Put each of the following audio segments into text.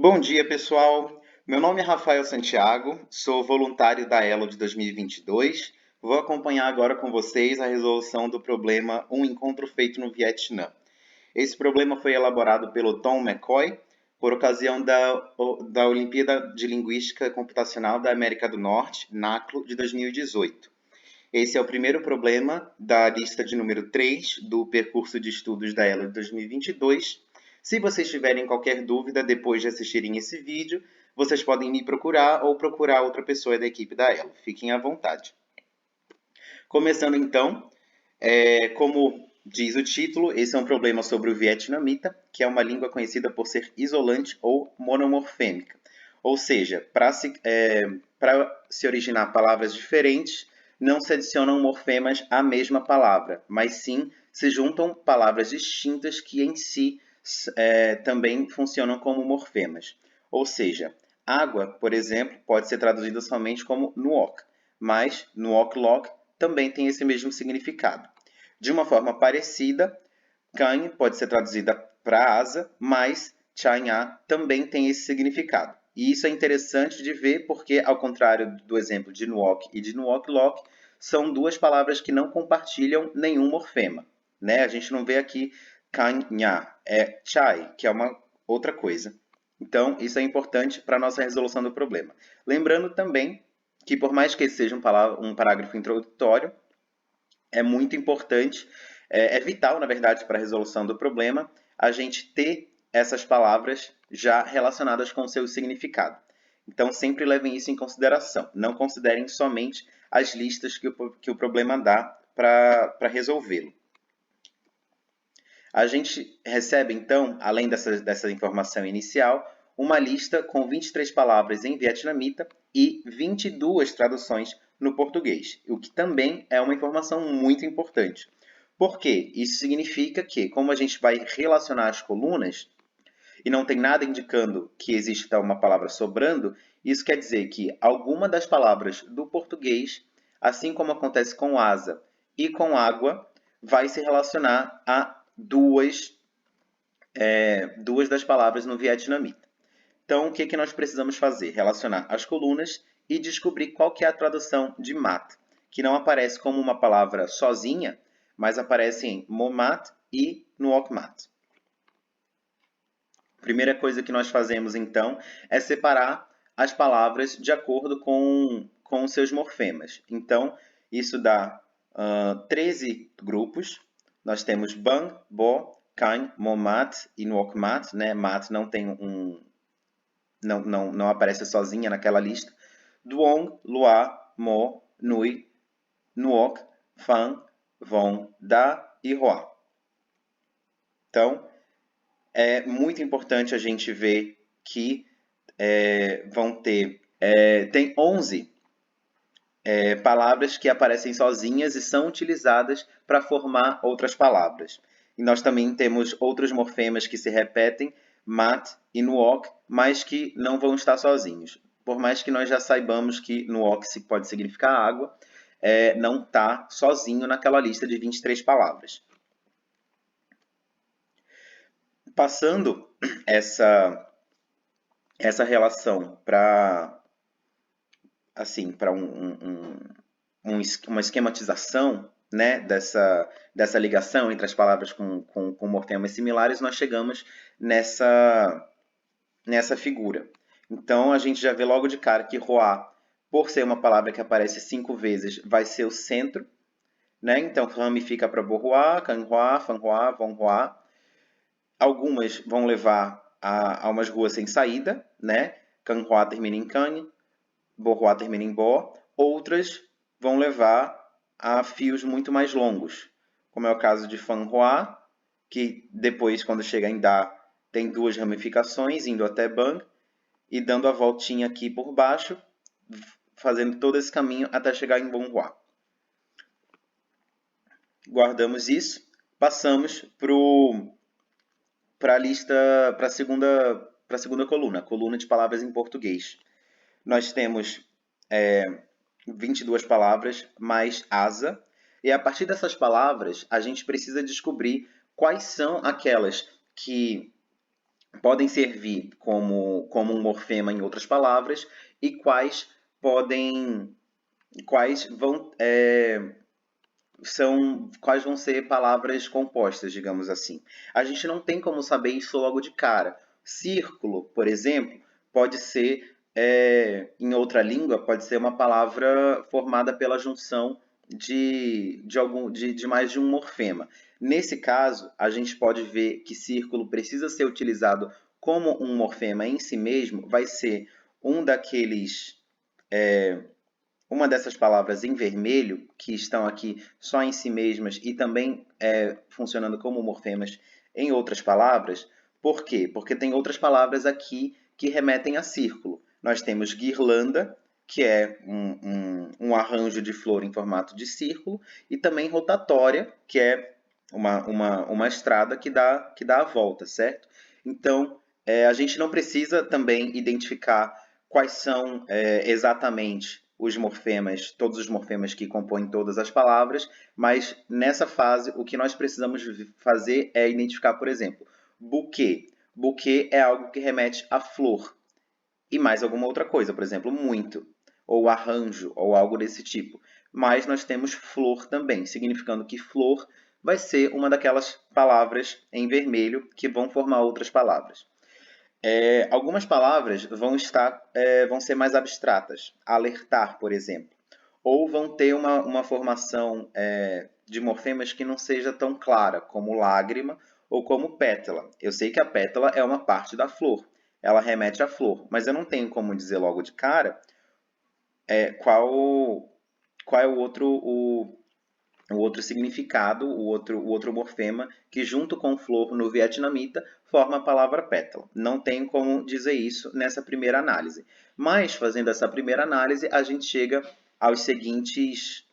Bom dia, pessoal. Meu nome é Rafael Santiago, sou voluntário da ELO de 2022. Vou acompanhar agora com vocês a resolução do problema Um Encontro Feito no Vietnã. Esse problema foi elaborado pelo Tom McCoy por ocasião da Olimpíada de Linguística Computacional da América do Norte, NACLO, de 2018. Esse é o primeiro problema da lista de número 3 do percurso de estudos da ELO de 2022. Se vocês tiverem qualquer dúvida depois de assistirem esse vídeo, vocês podem me procurar ou procurar outra pessoa da equipe da ELO. Fiquem à vontade. Começando então, como diz o título, esse é um problema sobre o vietnamita, que é uma língua conhecida por ser isolante ou monomorfêmica. Ou seja, para se originar palavras diferentes, não se adicionam morfemas à mesma palavra, mas sim se juntam palavras distintas que em si também funcionam como morfemas. Ou seja, água, por exemplo, pode ser traduzida somente como nuoc, mas nuoc-loc também tem esse mesmo significado. De uma forma parecida, Kanye pode ser traduzida para asa, mas Chanya também tem esse significado. E isso é interessante de ver porque, ao contrário do exemplo de Nuoc e de Nuoc-Loc, são duas palavras que não compartilham nenhum morfema. Né? A gente não vê aqui Kanya, é Chai, que é uma outra coisa. Então, isso é importante para a nossa resolução do problema. Lembrando também que, por mais que esse seja um parágrafo introdutório, é muito importante, é vital, na verdade, para a resolução do problema, a gente ter essas palavras já relacionadas com o seu significado. Então, sempre levem isso em consideração. Não considerem somente as listas que o problema dá para resolvê-lo. A gente recebe, então, além dessa informação inicial, uma lista com 23 palavras em vietnamita e 22 traduções no português, o que também é uma informação muito importante. Por quê? Isso significa que, como a gente vai relacionar as colunas, e não tem nada indicando que exista uma palavra sobrando, isso quer dizer que alguma das palavras do português, assim como acontece com asa e com água, vai se relacionar a duas das palavras no vietnamita. Então, o que nós precisamos fazer? Relacionar as colunas e descobrir qual que é a tradução de mat, que não aparece como uma palavra sozinha, mas aparece em momat e nuokmat. A primeira coisa que nós fazemos, então, é separar as palavras de acordo com os seus morfemas. Então, isso dá 13 grupos. Nós temos bang, bo, can, momat e nuokmat. Né? Mat não tem não aparece sozinha naquela lista. Duong, lua, mo, nui, nuok, fan, von, da e hoa. Então, é muito importante a gente ver que tem 11 palavras que aparecem sozinhas e são utilizadas para formar outras palavras. E nós também temos outros morfemas que se repetem, mat e nuok, mas que não vão estar sozinhos. Por mais que nós já saibamos que nuok pode significar água, não está sozinho naquela lista de 23 palavras. Passando essa relação para uma esquematização, né, dessa ligação entre as palavras com morfemas similares, nós chegamos nessa figura. Então, a gente já vê logo de cara que Hoa, por ser uma palavra que aparece 5 vezes, vai ser o centro. Né? Então, ramifica para Bohua, Canhua, Fanhua, Vonhua. Algumas vão levar a umas ruas sem saída, né? Canhua termina em Can, Bohua termina em Bo. Outras vão levar a fios muito mais longos, como é o caso de Fanhua, que depois, quando chega em Da, tem 2 ramificações, indo até Bang, e dando a voltinha aqui por baixo, fazendo todo esse caminho até chegar em Bonhua. Guardamos isso, passamos para a lista, para a segunda coluna de palavras em português. Nós temos 22 palavras mais asa, e a partir dessas palavras a gente precisa descobrir quais são aquelas que podem servir como um morfema em outras palavras e quais quais vão ser palavras compostas, digamos assim. A gente não tem como saber isso logo de cara. Círculo, por exemplo, pode ser, em outra língua, pode ser uma palavra formada pela junção de mais de um morfema. Nesse caso, a gente pode ver que círculo precisa ser utilizado como um morfema em si mesmo, vai ser um daqueles uma dessas palavras em vermelho, que estão aqui só em si mesmas e também funcionando como morfemas em outras palavras. Por quê? Porque tem outras palavras aqui que remetem a círculo. Nós temos guirlanda, que é um arranjo de flor em formato de círculo, e também rotatória, que é uma estrada que dá a volta, certo? Então, a gente não precisa também identificar quais são exatamente os morfemas, todos os morfemas que compõem todas as palavras, mas nessa fase o que nós precisamos fazer é identificar, por exemplo, buquê. Buquê é algo que remete a flor e mais alguma outra coisa, por exemplo, muito, ou arranjo, ou algo desse tipo. Mas nós temos flor também, significando que flor vai ser uma daquelas palavras em vermelho que vão formar outras palavras. Algumas palavras vão ser mais abstratas, alertar, por exemplo, ou vão ter uma formação de morfemas que não seja tão clara, como lágrima ou como pétala. Eu sei que a pétala é uma parte da flor, ela remete à flor, mas eu não tenho como dizer logo de cara qual é o outro significado, o outro morfema, que junto com flor no vietnamita forma a palavra pétala. Não tem como dizer isso nessa primeira análise. Mas, fazendo essa primeira análise, a gente chega aos seguintes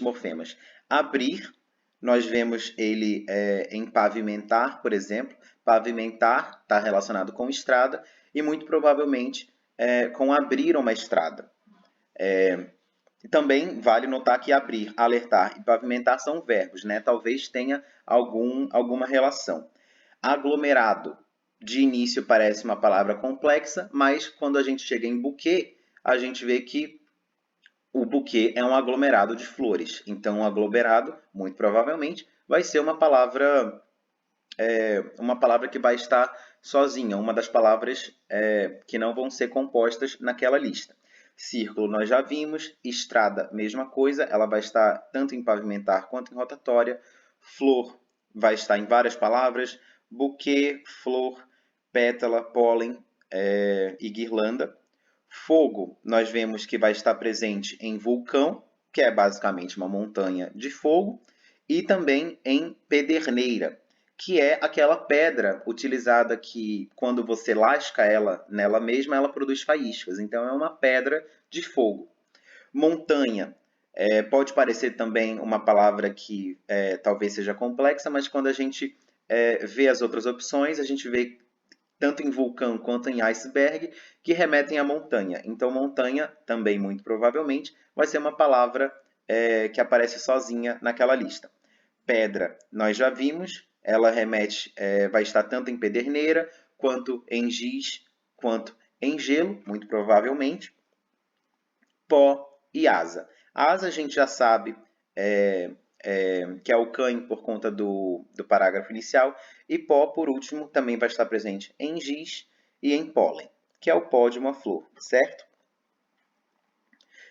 morfemas. Abrir, nós vemos ele em pavimentar, por exemplo. Pavimentar está relacionado com estrada e muito provavelmente com abrir uma estrada. Também vale notar que abrir, alertar e pavimentar são verbos, né? Talvez tenha alguma relação. Aglomerado, de início parece uma palavra complexa, mas quando a gente chega em buquê, a gente vê que o buquê é um aglomerado de flores. Então, um aglomerado, muito provavelmente, vai ser uma palavra que vai estar sozinha, uma das palavras que não vão ser compostas naquela lista. Círculo nós já vimos, estrada, mesma coisa, ela vai estar tanto em pavimentar quanto em rotatória. Flor vai estar em várias palavras, buquê, flor, pétala, pólen e guirlanda. Fogo, nós vemos que vai estar presente em vulcão, que é basicamente uma montanha de fogo, e também em pederneira, que é aquela pedra utilizada que, quando você lasca ela nela mesma, ela produz faíscas. Então, é uma pedra de fogo. Montanha pode parecer também uma palavra que talvez seja complexa, mas quando a gente vê as outras opções, a gente vê tanto em vulcão quanto em iceberg, que remetem à montanha. Então, montanha, também muito provavelmente, vai ser uma palavra que aparece sozinha naquela lista. Pedra, nós já vimos, ela remete, vai estar tanto em pederneira, quanto em giz, quanto em gelo, muito provavelmente. Pó e asa. A asa a gente já sabe que é o CAN por conta do parágrafo inicial, e pó, por último, também vai estar presente em giz e em pólen, que é o pó de uma flor, certo?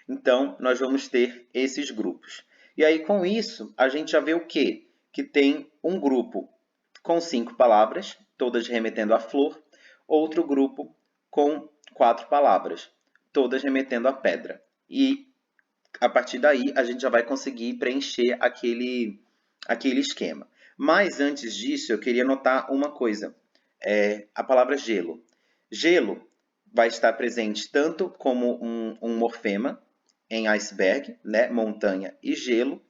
Então, nós vamos ter esses grupos. E aí, com isso, a gente já vê o quê? Que tem um grupo com 5 palavras, todas remetendo à flor, outro grupo com 4 palavras, todas remetendo à pedra. E a partir daí a gente já vai conseguir preencher aquele esquema. Mas antes disso, eu queria notar uma coisa: a palavra gelo. Gelo vai estar presente tanto como um morfema em iceberg, né, montanha e gelo,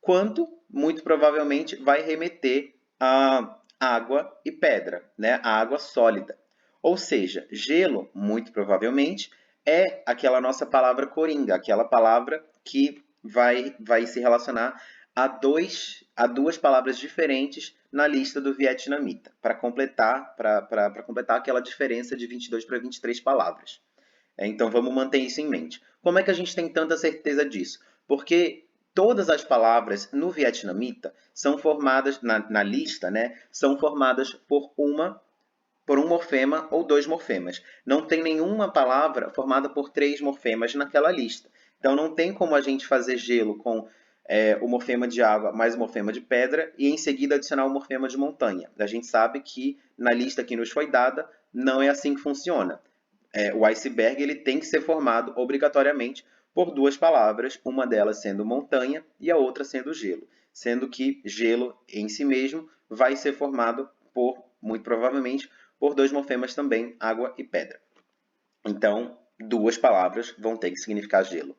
quanto muito provavelmente vai remeter a água e pedra, né, a água sólida. Ou seja, gelo, muito provavelmente, é aquela nossa palavra coringa, aquela palavra que vai se relacionar há duas palavras diferentes na lista do vietnamita, para completar aquela diferença de 22 para 23 palavras. Então, vamos manter isso em mente. Como é que a gente tem tanta certeza disso? Porque todas as palavras no vietnamita são formadas, na lista, né, são formadas por um morfema ou dois morfemas. Não tem nenhuma palavra formada por três morfemas naquela lista. Então, não tem como a gente fazer gelo com o morfema de água mais o morfema de pedra e, em seguida, adicionar o morfema de montanha. A gente sabe que, na lista que nos foi dada, não é assim que funciona. O iceberg ele tem que ser formado obrigatoriamente por duas palavras, uma delas sendo montanha e a outra sendo gelo, sendo que gelo em si mesmo vai ser formado muito provavelmente, por dois morfemas também, água e pedra. Então, duas palavras vão ter que significar gelo.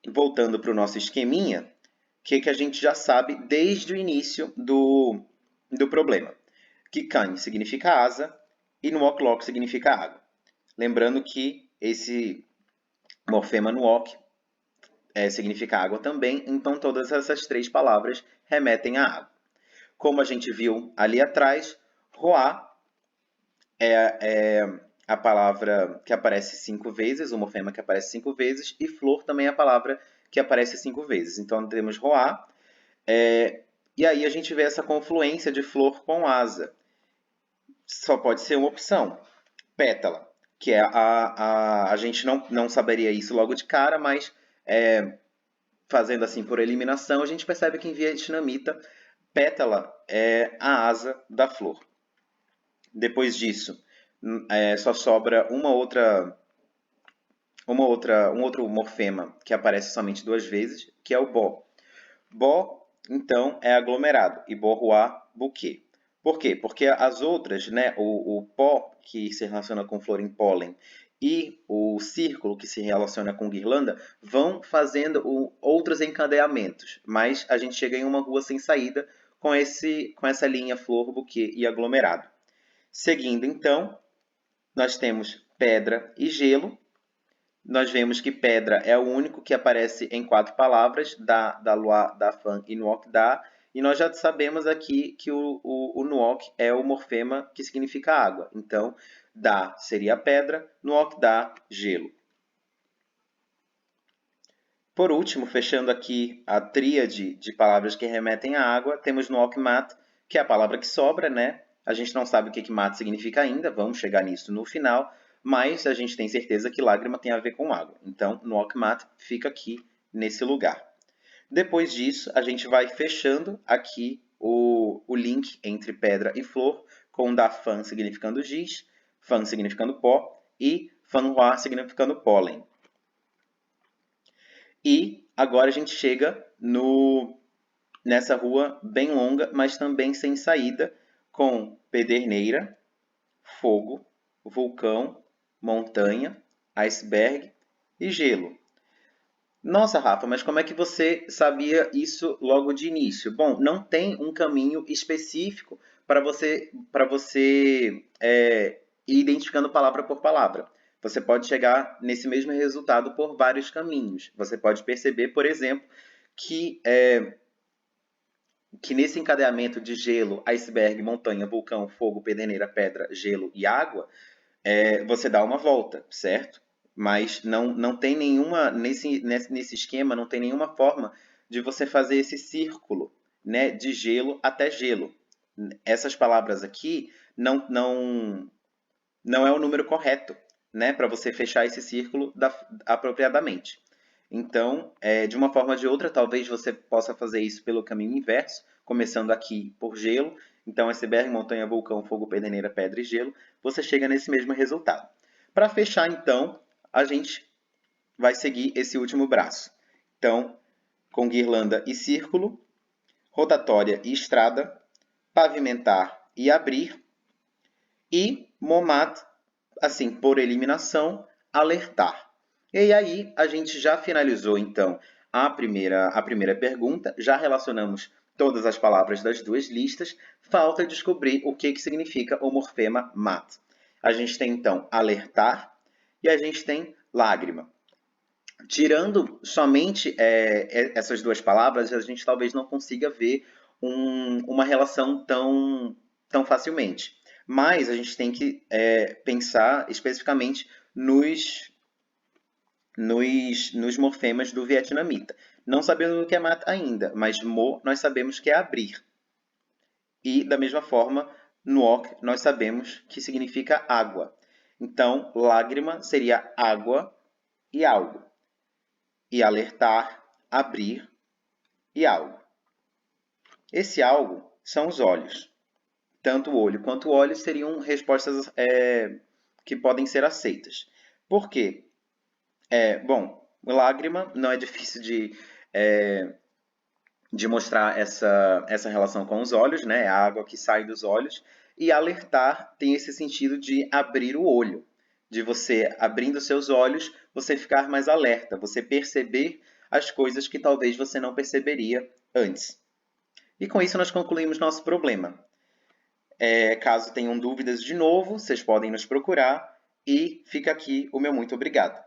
Voltando para o nosso esqueminha, o que a gente já sabe desde o início do problema? Que kan significa asa e nuoklok significa água. Lembrando que esse morfema nuok significa água também, então todas essas três palavras remetem à água. Como a gente viu ali atrás, roá é a palavra que aparece 5 vezes, o morfema que aparece 5 vezes, e flor também é a palavra que aparece 5 vezes. Então, temos roá, e aí a gente vê essa confluência de flor com asa. Só pode ser uma opção, pétala, que é a gente não saberia isso logo de cara, mas fazendo assim por eliminação, a gente percebe que em vietnamita, pétala é a asa da flor. Depois disso, só sobra um outro morfema que aparece somente duas vezes, que é o bó. Bó, então, é aglomerado, e borroá, buquê. Por quê? Porque as outras, né, o pó, que se relaciona com flor em pólen, e o círculo, que se relaciona com guirlanda, vão fazendo outros encadeamentos, mas a gente chega em uma rua sem saída com essa linha flor, buquê e aglomerado. Seguindo, então, nós temos pedra e gelo. Nós vemos que pedra é o único que aparece em 4 palavras, da Lua, da Fan e Nuok Da. E nós já sabemos aqui que o Nuok é o morfema que significa água. Então, Da seria pedra, Nuok Da, gelo. Por último, fechando aqui a tríade de palavras que remetem à água, temos Nuok Mat, que é a palavra que sobra, né? A gente não sabe o que mat significa ainda, vamos chegar nisso no final, mas a gente tem certeza que lágrima tem a ver com água. Então, Nuok Mat fica aqui nesse lugar. Depois disso, a gente vai fechando aqui o link entre pedra e flor, com da Fan significando giz, Fan significando pó e Fanhua significando pólen. E agora a gente chega nessa rua bem longa, mas também sem saída, com pederneira, fogo, vulcão, montanha, iceberg e gelo. Nossa, Rafa, mas como é que você sabia isso logo de início? Bom, não tem um caminho específico para você ir identificando palavra por palavra. Você pode chegar nesse mesmo resultado por vários caminhos. Você pode perceber, por exemplo, que nesse encadeamento de gelo, iceberg, montanha, vulcão, fogo, pederneira, pedra, gelo e água, você dá uma volta, certo? Mas não tem nenhuma, nesse esquema, não tem nenhuma forma de você fazer esse círculo, né, de gelo até gelo. Essas palavras aqui não é o número correto, né, para você fechar esse círculo apropriadamente. Então, de uma forma ou de outra, talvez você possa fazer isso pelo caminho inverso, começando aqui por gelo. Então, iceberg, montanha, vulcão, fogo, pederneira, pedra e gelo, você chega nesse mesmo resultado. Para fechar, então, a gente vai seguir esse último braço. Então, com guirlanda e círculo, rotatória e estrada, pavimentar e abrir, e momat, assim, por eliminação, alertar. E aí, a gente já finalizou, então, a primeira pergunta, já relacionamos todas as palavras das duas listas, falta descobrir o que significa o morfema mat. A gente tem, então, alertar e a gente tem lágrima. Tirando somente essas duas palavras, a gente talvez não consiga ver uma relação tão facilmente. Mas a gente tem que pensar especificamente nos morfemas do vietnamita. Não sabemos o que é mat ainda, mas mo nós sabemos que é abrir. E, da mesma forma, nuoc nós sabemos que significa água. Então, lágrima seria água e algo. E alertar, abrir e algo. Esse algo são os olhos. Tanto o olho quanto o óleo seriam respostas que podem ser aceitas. Por quê? Bom, lágrima não é difícil de mostrar essa relação com os olhos, né? É a água que sai dos olhos. E alertar tem esse sentido de abrir o olho, de você, abrindo seus olhos, você ficar mais alerta, você perceber as coisas que talvez você não perceberia antes. E com isso nós concluímos nosso problema. Caso tenham dúvidas de novo, vocês podem nos procurar e fica aqui o meu muito obrigado.